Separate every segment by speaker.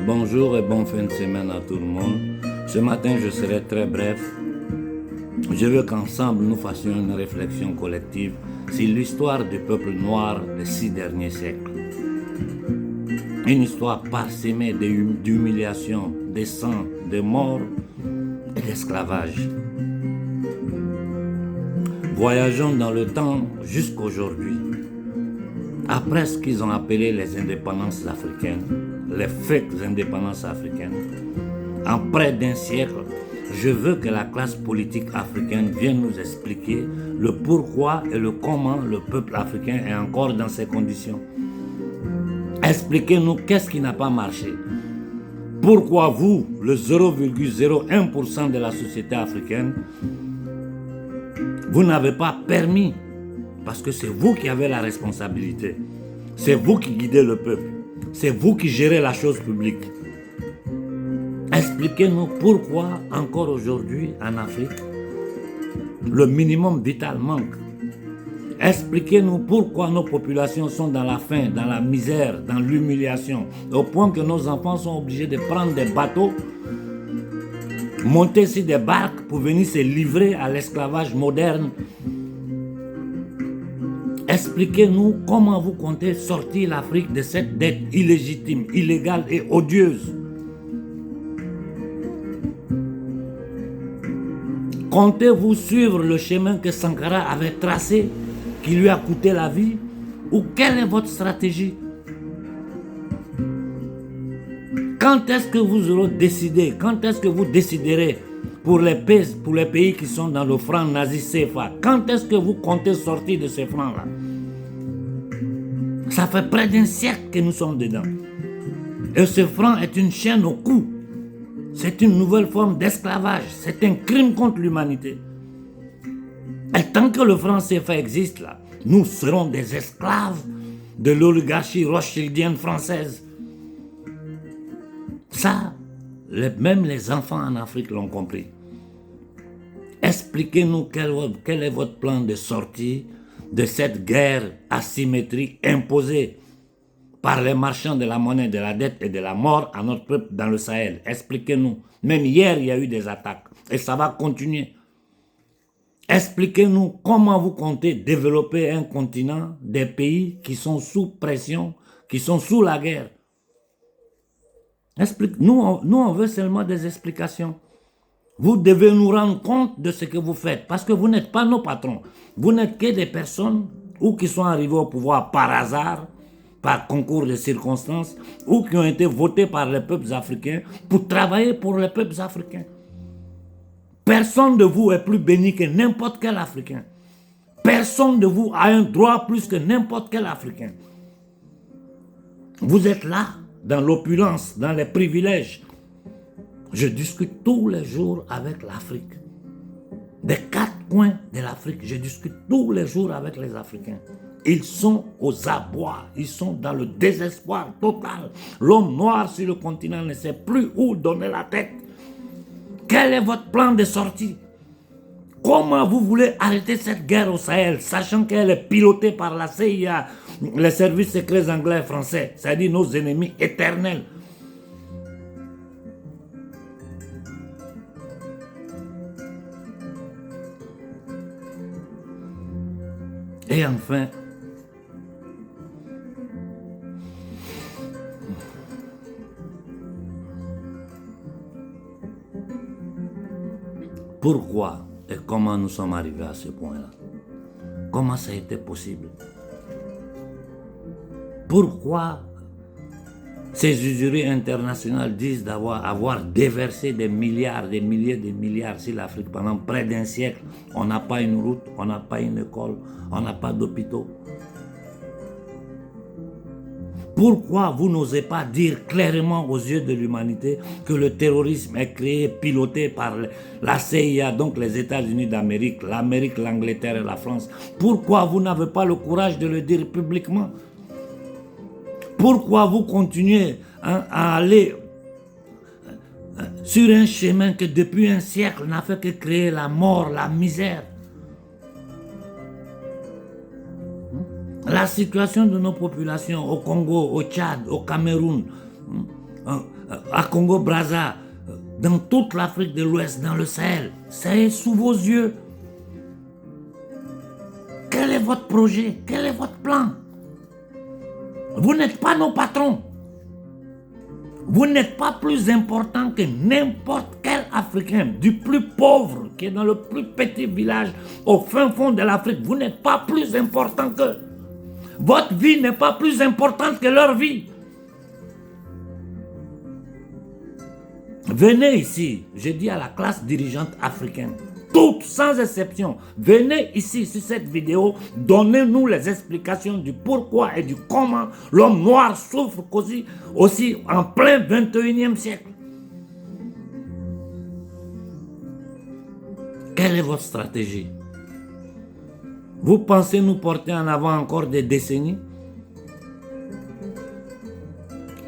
Speaker 1: Bonjour et bonne fin de semaine à tout le monde. Ce matin, je serai très bref. Je veux qu'ensemble, nous fassions une réflexion collective sur l'histoire du peuple noir des 6 derniers siècles. Une histoire parsemée d'humiliation, de sang, de mort et d'esclavage. Voyageons dans le temps jusqu'aujourd'hui. Après ce qu'ils ont appelé les indépendances africaines, les fake indépendances africaines, en près d'un siècle, je veux que la classe politique africaine vienne nous expliquer le pourquoi et le comment le peuple africain est encore dans ces conditions. Expliquez-nous qu'est-ce qui n'a pas marché. Pourquoi vous, le 0,01% de la société africaine, vous n'avez pas permis, parce que c'est vous qui avez la responsabilité, c'est vous qui guidez le peuple, c'est vous qui gérez la chose publique. Expliquez-nous pourquoi encore aujourd'hui en Afrique, le minimum vital manque. Expliquez-nous pourquoi nos populations sont dans la faim, dans la misère, dans l'humiliation, au point que nos enfants sont obligés de prendre des bateaux, monter sur des barques pour venir se livrer à l'esclavage moderne. Expliquez-nous comment vous comptez sortir l'Afrique de cette dette illégitime, illégale et odieuse. Comptez-vous suivre le chemin que Sankara avait tracé, qui lui a coûté la vie, ou quelle est votre stratégie? Quand est-ce que vous aurez décidé, quand est-ce que vous déciderez pour les pays qui sont dans le franc nazi CFA, quand est-ce que vous comptez sortir de ces francs-là? Ça fait près d'un siècle que nous sommes dedans. Et ce franc est une chaîne au cou. C'est une nouvelle forme d'esclavage. C'est un crime contre l'humanité. Et tant que le franc CFA existe là, nous serons des esclaves de l'oligarchie rothschildienne française. Ça, même les enfants en Afrique l'ont compris. Expliquez-nous quel est votre plan de sortie de cette guerre asymétrique imposée par les marchands de la monnaie, de la dette et de la mort à notre peuple dans le Sahel. Expliquez-nous. Même hier, il y a eu des attaques et ça va continuer. Expliquez-nous comment vous comptez développer un continent, des pays qui sont sous pression, qui sont sous la guerre. Nous, on veut seulement des explications. Vous devez nous rendre compte de ce que vous faites parce que vous n'êtes pas nos patrons. Vous n'êtes que des personnes ou qui sont arrivées au pouvoir par hasard, par concours de circonstances, ou qui ont été votées par les peuples africains pour travailler pour les peuples africains. Personne de vous est plus béni que n'importe quel Africain. Personne de vous a un droit plus que n'importe quel Africain. Vous êtes là, dans l'opulence, dans les privilèges. Je discute tous les jours avec l'Afrique. Des 4 coins de l'Afrique, je discute tous les jours avec les Africains. Ils sont aux abois, ils sont dans le désespoir total. L'homme noir sur le continent ne sait plus où donner la tête. Quel est votre plan de sortie? Comment vous voulez arrêter cette guerre au Sahel, sachant qu'elle est pilotée par la CIA, les services secrets anglais et français, c'est-à-dire nos ennemis éternels? Et enfin, pourquoi et comment nous sommes arrivés à ce point-là? Comment ça a été possible? Pourquoi ces usuriers internationaux disent avoir déversé des milliards, des milliers de milliards sur l'Afrique pendant près d'un siècle? On n'a pas une route, on n'a pas une école, on n'a pas d'hôpitaux. Pourquoi vous n'osez pas dire clairement aux yeux de l'humanité que le terrorisme est créé, piloté par la CIA, donc les États-Unis d'Amérique, l'Amérique, l'Angleterre et la France? Pourquoi vous n'avez pas le courage de le dire publiquement? Pourquoi vous continuez à aller sur un chemin que depuis un siècle n'a fait que créer la mort, la misère? La situation de nos populations au Congo, au Tchad, au Cameroun, à Congo-Brazza, dans toute l'Afrique de l'Ouest, dans le Sahel. C'est sous vos yeux. Quel est votre projet? Quel est votre plan? Vous n'êtes pas nos patrons. Vous n'êtes pas plus important que n'importe quel Africain, du plus pauvre qui est dans le plus petit village au fin fond de l'Afrique. Vous n'êtes pas plus important qu'eux. Votre vie n'est pas plus importante que leur vie. Venez ici, je dis à la classe dirigeante africaine, toutes sans exception, venez ici sur cette vidéo, donnez-nous les explications du pourquoi et du comment l'homme noir souffre aussi en plein 21e siècle. Quelle est votre stratégie? Vous pensez nous porter en avant encore des décennies?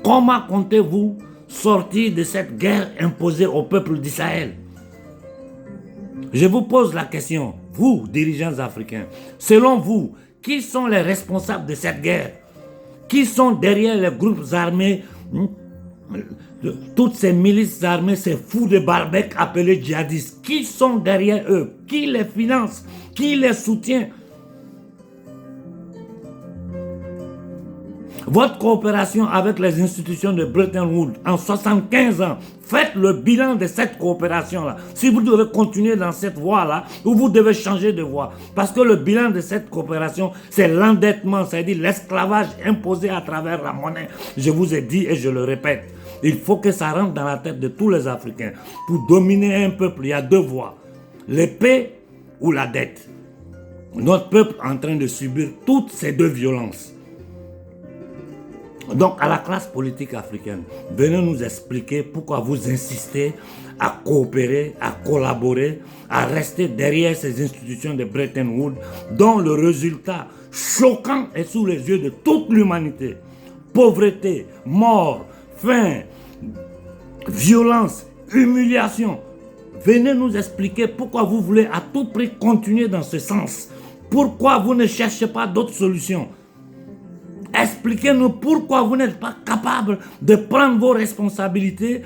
Speaker 1: Comment comptez-vous sortir de cette guerre imposée au peuple d'Israël? Je vous pose la question, vous, dirigeants africains, selon vous, qui sont les responsables de cette guerre? Qui sont derrière les groupes armés, toutes ces milices armées, ces fous de Baalbek appelés djihadistes? Qui sont derrière eux? Qui les finance? Qui les soutient? Votre coopération avec les institutions de Bretton Woods en 75 ans, faites le bilan de cette coopération-là. Si vous devez continuer dans cette voie-là, ou vous devez changer de voie. Parce que le bilan de cette coopération, c'est l'endettement, c'est-à-dire l'esclavage imposé à travers la monnaie. Je vous ai dit et je le répète, il faut que ça rentre dans la tête de tous les Africains. Pour dominer un peuple, il y a deux voies. L'épée ou la dette. Notre peuple est en train de subir toutes ces deux violences. Donc, à la classe politique africaine, venez nous expliquer pourquoi vous insistez à coopérer, à collaborer, à rester derrière ces institutions de Bretton Woods, dont le résultat choquant est sous les yeux de toute l'humanité. Pauvreté, mort, faim, violence, humiliation. Venez nous expliquer pourquoi vous voulez à tout prix continuer dans ce sens. Pourquoi vous ne cherchez pas d'autres solutions. Expliquez-nous pourquoi vous n'êtes pas capable de prendre vos responsabilités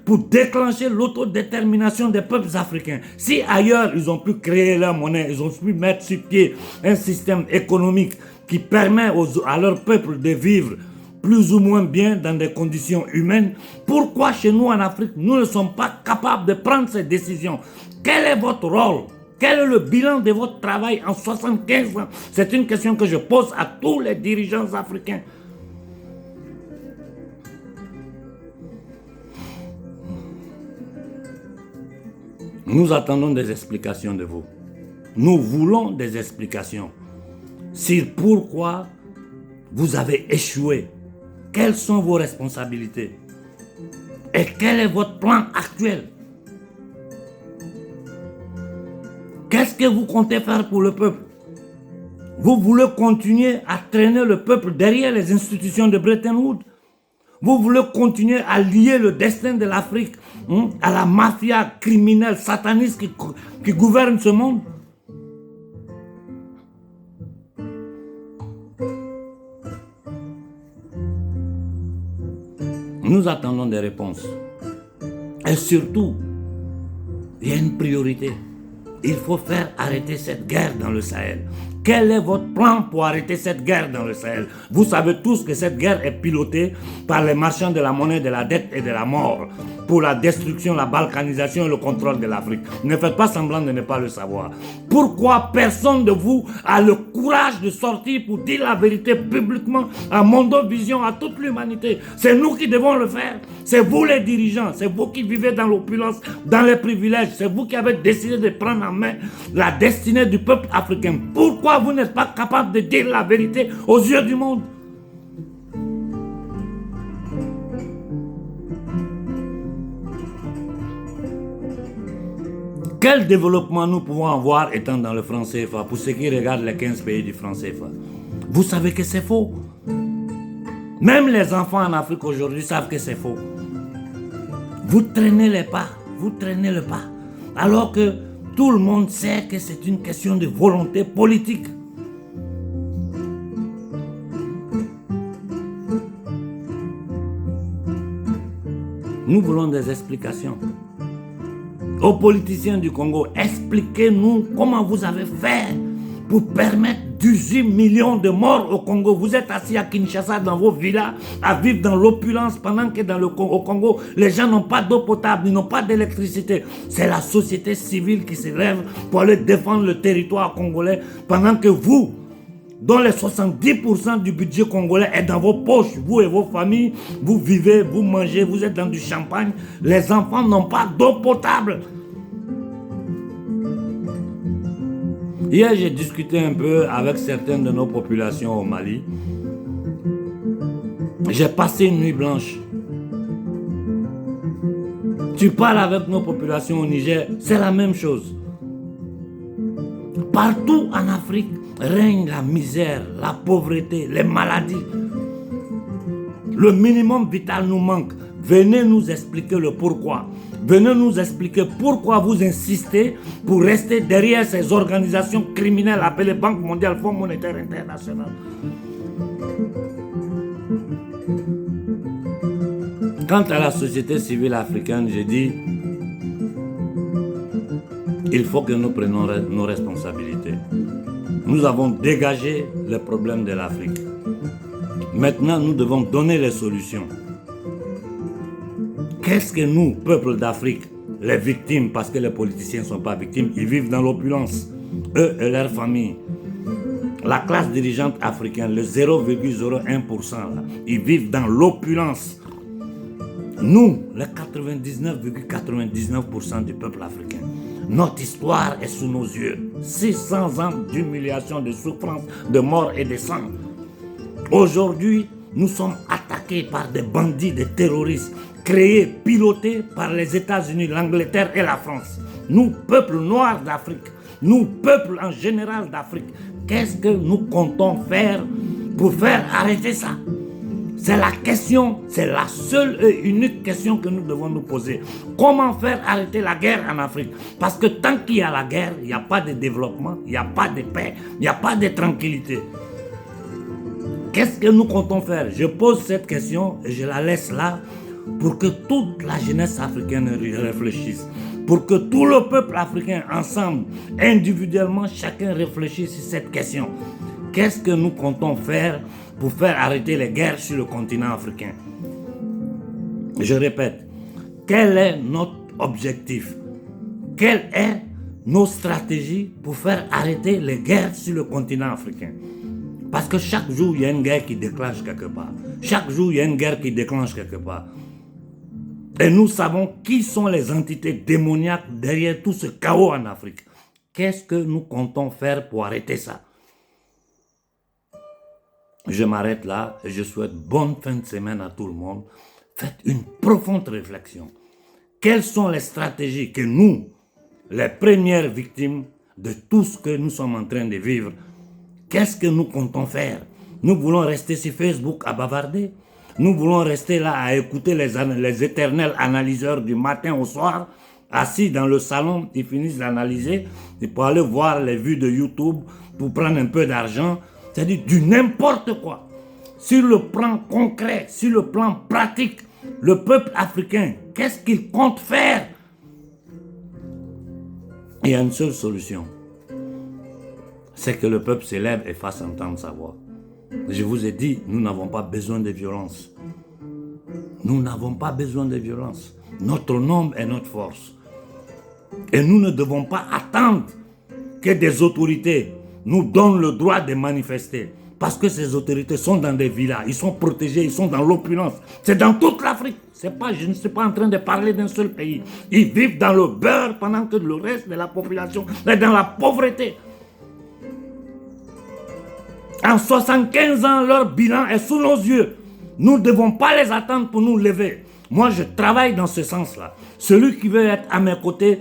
Speaker 1: pour déclencher l'autodétermination des peuples africains. Si ailleurs, ils ont pu créer leur monnaie, ils ont pu mettre sur pied un système économique qui permet à leur peuple de vivre plus ou moins bien dans des conditions humaines, pourquoi chez nous en Afrique, nous ne sommes pas capables de prendre ces décisions? Quel est votre rôle? Quel est le bilan de votre travail en 75 ans? C'est une question que je pose à tous les dirigeants africains. Nous attendons des explications de vous. Nous voulons des explications sur pourquoi vous avez échoué. Quelles sont vos responsabilités? Et quel est votre plan actuel? Qu'est-ce que vous comptez faire pour le peuple? Vous voulez continuer à traîner le peuple derrière les institutions de Bretton Woods? Vous voulez continuer à lier le destin de l'Afrique à la mafia criminelle sataniste qui gouverne ce monde? Nous attendons des réponses. Et surtout, il y a une priorité. Il faut faire arrêter cette guerre dans le Sahel. Quel est votre plan pour arrêter cette guerre dans le Sahel? Vous savez tous que cette guerre est pilotée par les marchands de la monnaie, de la dette et de la mort pour la destruction, la balkanisation et le contrôle de l'Afrique. Ne faites pas semblant de ne pas le savoir. Pourquoi personne de vous a le courage de sortir pour dire la vérité publiquement à Mondovision, à toute l'humanité? C'est nous qui devons le faire. C'est vous les dirigeants, c'est vous qui vivez dans l'opulence, dans les privilèges. C'est vous qui avez décidé de prendre en main la destinée du peuple africain. Pourquoi vous n'êtes pas capable de dire la vérité aux yeux du monde? Quel développement nous pouvons avoir étant dans le franc CFA pour ceux qui regardent les 15 pays du franc CFA? Vous savez que c'est faux. Même les enfants en Afrique aujourd'hui savent que c'est faux. Vous traînez les pas, vous traînez le pas. Alors que tout le monde sait que c'est une question de volonté politique. Nous voulons des explications. Aux politiciens du Congo, expliquez-nous comment vous avez fait pour permettre 18 millions de morts au Congo. Vous êtes assis à Kinshasa dans vos villas à vivre dans l'opulence pendant que au Congo, les gens n'ont pas d'eau potable, ils n'ont pas d'électricité. C'est la société civile qui se lève pour aller défendre le territoire congolais pendant que vous, dont les 70% du budget congolais est dans vos poches, vous et vos familles, vous vivez, vous mangez, vous êtes dans du champagne, les enfants n'ont pas d'eau potable. Hier, j'ai discuté un peu avec certaines de nos populations au Mali. J'ai passé une nuit blanche. Tu parles avec nos populations au Niger, c'est la même chose. Partout en Afrique règne la misère, la pauvreté, les maladies. Le minimum vital nous manque. Venez nous expliquer le pourquoi. Venez nous expliquer pourquoi vous insistez pour rester derrière ces organisations criminelles appelées Banque mondiale, Fonds monétaire international. Quant à la société civile africaine, j'ai dit, il faut que nous prenions nos responsabilités. Nous avons dégagé les problèmes de l'Afrique. Maintenant, nous devons donner les solutions. Qu'est-ce que nous, peuple d'Afrique, les victimes, parce que les politiciens ne sont pas victimes, ils vivent dans l'opulence, eux et leurs familles. La classe dirigeante africaine, le 0,01%, ils vivent dans l'opulence. Nous, les 99,99% du peuple africain, notre histoire est sous nos yeux. 600 ans d'humiliation, de souffrance, de mort et de sang. Aujourd'hui, nous sommes attaqués par des bandits, des terroristes, créés, pilotés par les États-Unis, l'Angleterre et la France. Nous, peuple noir d'Afrique, nous, peuple en général d'Afrique, qu'est-ce que nous comptons faire pour faire arrêter ça? C'est la question, c'est la seule et unique question que nous devons nous poser. Comment faire arrêter la guerre en Afrique? Parce que tant qu'il y a la guerre, il n'y a pas de développement, il n'y a pas de paix, il n'y a pas de tranquillité. Qu'est-ce que nous comptons faire? Je pose cette question et je la laisse là pour que toute la jeunesse africaine réfléchisse. Pour que tout le peuple africain, ensemble, individuellement, chacun réfléchisse sur cette question. Qu'est-ce que nous comptons faire pour faire arrêter les guerres sur le continent africain? Je répète, quel est notre objectif? Quelle est nos stratégies pour faire arrêter les guerres sur le continent africain? Parce que chaque jour, il y a une guerre qui déclenche quelque part. Chaque jour, il y a une guerre qui déclenche quelque part. Et nous savons qui sont les entités démoniaques derrière tout ce chaos en Afrique. Qu'est-ce que nous comptons faire pour arrêter ça? Je m'arrête là et je souhaite bonne fin de semaine à tout le monde. Faites une profonde réflexion. Quelles sont les stratégies que nous, les premières victimes de tout ce que nous sommes en train de vivre, qu'est-ce que nous comptons faire? Nous voulons rester sur Facebook à bavarder? Nous voulons rester là à écouter les éternels analyseurs du matin au soir, assis dans le salon, ils finissent d'analyser, et pour aller voir les vues de YouTube, pour prendre un peu d'argent, c'est-à-dire du n'importe quoi. Sur le plan concret, sur le plan pratique, le peuple africain, qu'est-ce qu'il compte faire? Il y a une seule solution, c'est que le peuple s'élève et fasse entendre sa voix. Je vous ai dit, nous n'avons pas besoin de violence. Nous n'avons pas besoin de violence. Notre nombre est notre force. Et nous ne devons pas attendre que des autorités nous donnent le droit de manifester. Parce que ces autorités sont dans des villas, ils sont protégés, ils sont dans l'opulence. C'est dans toute l'Afrique. Je ne suis pas en train de parler d'un seul pays. Ils vivent dans le beurre pendant que le reste de la population est dans la pauvreté. En 75 ans, leur bilan est sous nos yeux. Nous ne devons pas les attendre pour nous lever. Moi, je travaille dans ce sens-là. Celui qui veut être à mes côtés,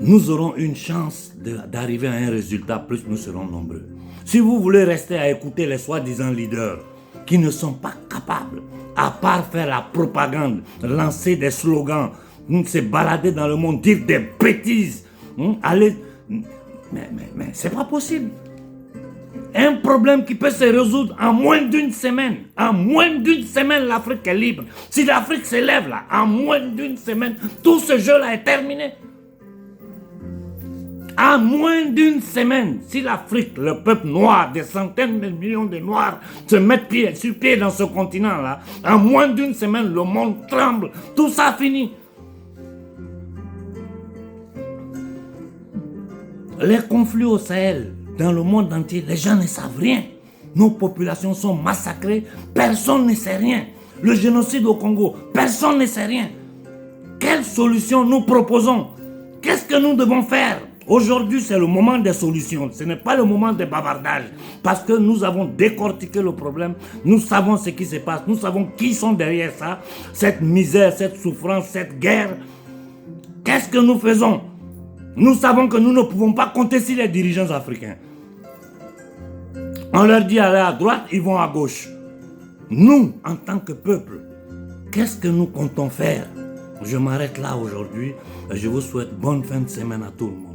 Speaker 1: nous aurons une chance d'arriver à un résultat, plus nous serons nombreux. Si vous voulez rester à écouter les soi-disant leaders qui ne sont pas capables, à part faire la propagande, lancer des slogans, se balader dans le monde, dire des bêtises, aller... Mais c'est pas possible. Un problème qui peut se résoudre en moins d'une semaine. En moins d'une semaine, l'Afrique est libre. Si l'Afrique s'élève là, en moins d'une semaine, tout ce jeu-là est terminé. En moins d'une semaine, si l'Afrique, le peuple noir, des centaines de millions de noirs se mettent pied sur pied dans ce continent-là, en moins d'une semaine, le monde tremble. Tout ça finit. Les conflits au Sahel, dans le monde entier, les gens ne savent rien. Nos populations sont massacrées, personne ne sait rien. Le génocide au Congo, personne ne sait rien. Quelle solution nous proposons? Qu'est-ce que nous devons faire? Aujourd'hui, c'est le moment des solutions. Ce n'est pas le moment des bavardages. Parce que nous avons décortiqué le problème. Nous savons ce qui se passe. Nous savons qui sont derrière ça. Cette misère, cette souffrance, cette guerre. Qu'est-ce que nous faisons? Nous savons que nous ne pouvons pas compter sur les dirigeants africains. On leur dit aller à droite, ils vont à gauche. Nous, en tant que peuple, qu'est-ce que nous comptons faire? Je m'arrête là aujourd'hui. Je vous souhaite bonne fin de semaine à tout le monde.